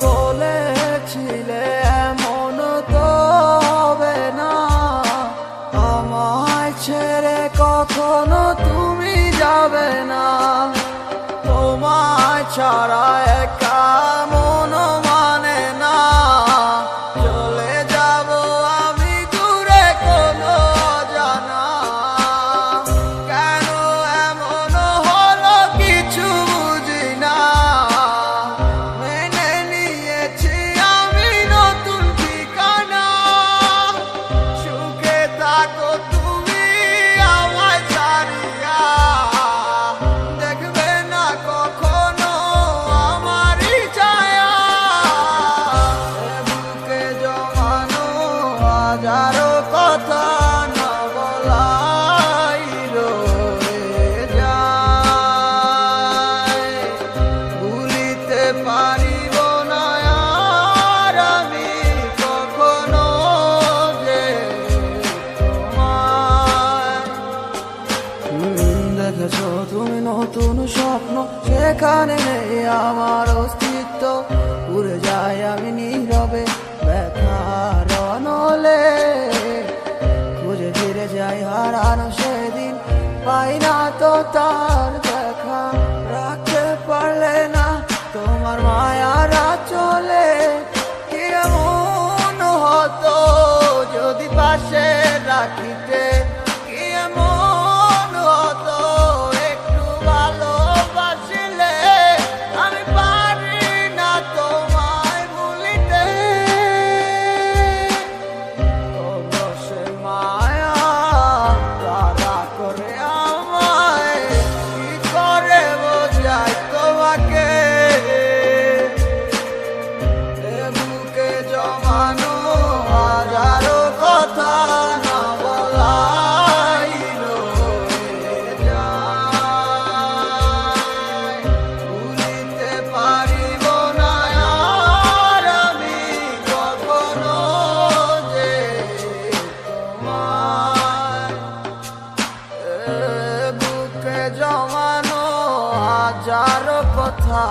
বলেছিলে এমন তো হবে না, আমায় ছেড়ে কখনো তুমি যাবে না। তোমায় ছাড়া একা মন মানে না, চলে যাব আমি দূরে কোনো জানা। কেন এমন হলো কিছু বুঝি না, মেনে নিয়েছি আমি নতুন ঠিকানা। সুখে থাকো তুমি আমায় ছাড়িয়া, দেখবে না কখনো আমারই ছায়া। বুকে জমানো হাজারো কথা না বলাই রয়ে যায়, ভুলিতে পারিব না আর আমি কখনো যে তোমায়। দেখেছো তুমি নতুন স্বপ্ন, সেখানে নেই আমার অস্তিত্ব। উড়ে যাই আমি নীরবে ব্যথার অনলে, খুঁজে ফিরে যাই হারানো সেদিন, পাই না তো তার দেখা। রাখতে পারলে না তোমার মায়ার আঁচলে, কি এমন হতো যদি পাশে রাখিতে, কি এমন হতো একটু ভালোবাসিলে। আমি পারি না তোমায় ভুলিতে, তবু সে মায়া তারা করে আমায়, কি করে বোঝাই তোমাকে। এ বুকে জমানো হাজারো কথা না বলাই রয়ে যায়, ভুলিতে পারিব না আর আমি কখনো যে তোমায়। এ বুকে জমানো হাজারো কথা